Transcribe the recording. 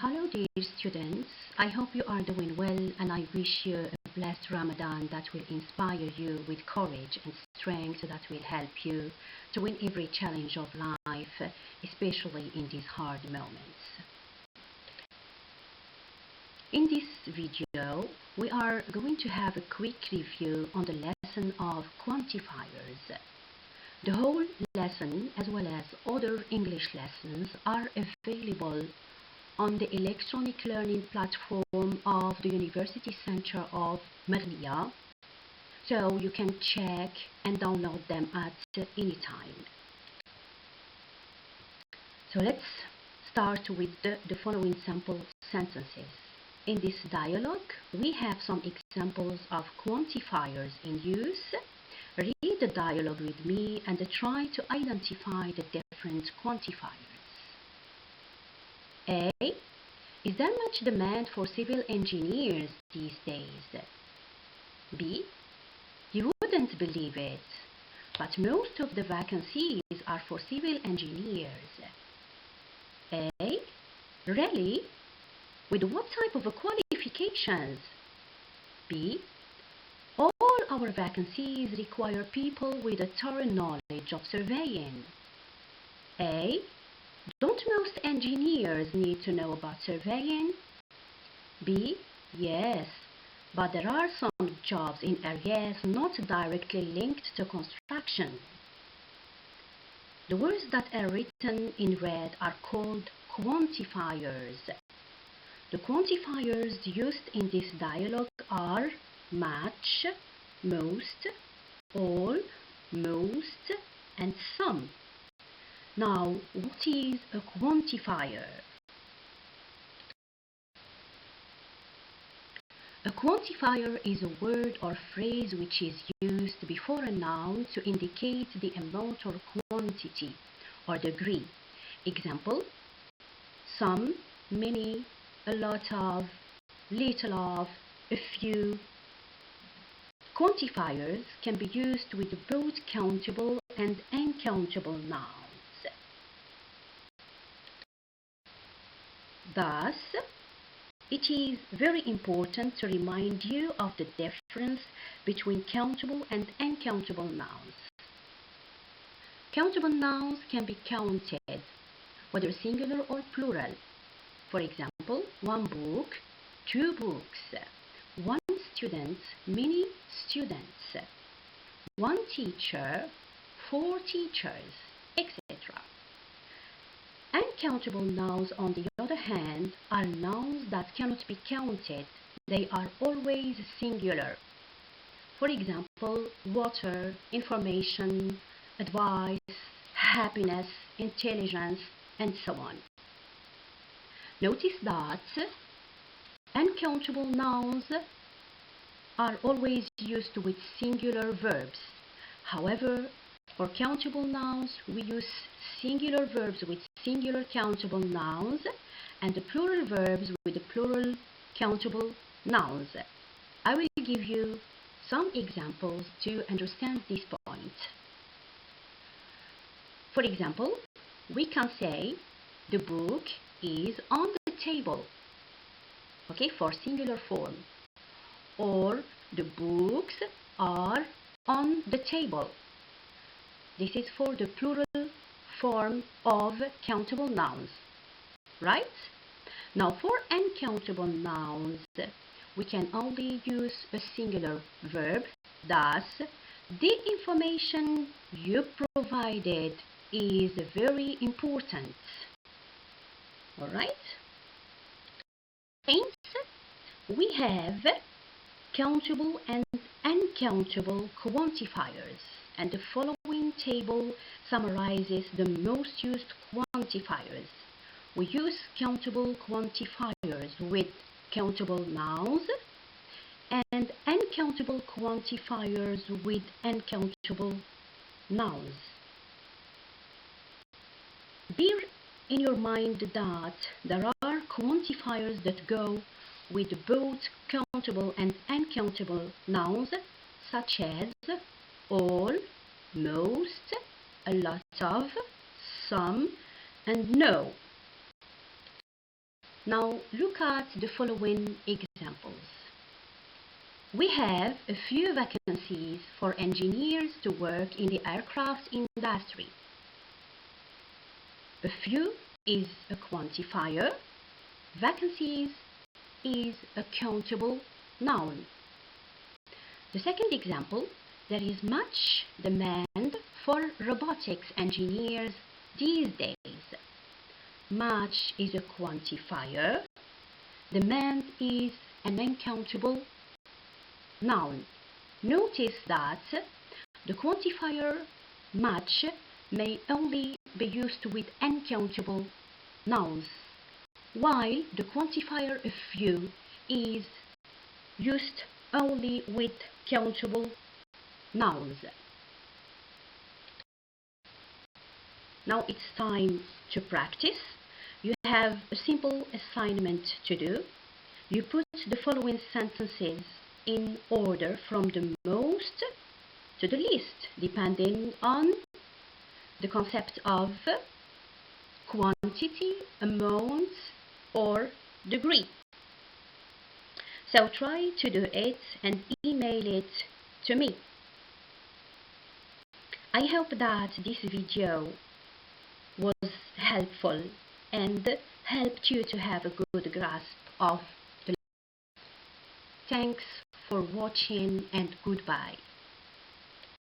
Hello dear students, I hope you are doing well and I wish you a blessed Ramadan that will inspire you with courage and strength that will help you to win every challenge of life, especially in these hard moments. In this video, we are going to have a quick review on the lesson of quantifiers. The whole lesson, as well as other English lessons, are available on the electronic learning platform of the University Center of Maghnia, so you can check and download them at any time. So let's start with the following sample sentences. In this dialogue, we have some examples of quantifiers in use. Read the dialogue with me and try to identify the different quantifiers. A. Is there much demand for civil engineers these days? B. You wouldn't believe it, but most of the vacancies are for civil engineers. A. Really? With what type of qualifications? B. All our vacancies require people with a thorough knowledge of surveying. A. Don't most engineers need to know about surveying? B. Yes, but there are some jobs in areas not directly linked to construction. The words that are written in red are called quantifiers. The quantifiers used in this dialogue are much, most, all, most, and some. Now, what is a quantifier? A quantifier is a word or phrase which is used before a noun to indicate the amount or quantity or degree. Example: some, many, a lot of, little of, a few. Quantifiers can be used with both countable and uncountable nouns. Thus, it is very important to remind you of the difference between countable and uncountable nouns. Countable nouns can be counted, whether singular or plural. For example, one book, two books, one student, many students, one teacher, four teachers, etc. Uncountable nouns, on the other hand, are nouns that cannot be counted. They are always singular. For example, water, information, advice, happiness, intelligence, and so on. Notice that uncountable nouns are always used with singular verbs. However, for countable nouns, we use singular verbs with singular countable nouns and the plural verbs with the plural countable nouns. I will give you some examples to understand this point. For example, we can say the book is on the table, okay, for singular form, or the books are on the table. This is for the plural form of countable nouns, right? Now, for uncountable nouns, we can only use a singular verb. Thus, the information you provided is very important. All right? Hence, we have countable and uncountable quantifiers, and the following table summarizes the most used quantifiers. We use countable quantifiers with countable nouns and uncountable quantifiers with uncountable nouns. Bear in your mind that there are quantifiers that go with both countable and uncountable nouns, such as all, most, a lot of, some, and no. Now look at the following examples. We have a few vacancies for engineers to work in the aircraft industry. A few is a quantifier. Vacancies is a countable noun. The second example, there is much demand for robotics engineers these days. Much is a quantifier. Demand is an uncountable noun. Notice that the quantifier much may only be used with uncountable nouns, while the quantifier a few is used only with countable nouns. Now it's time to practice. You have a simple assignment to do. You put the following sentences in order from the most to the least, depending on the concept of quantity, amount, or degree. So try to do it and email it to me. I hope that this video was helpful and helped you to have a good grasp of the. Thanks for watching and goodbye.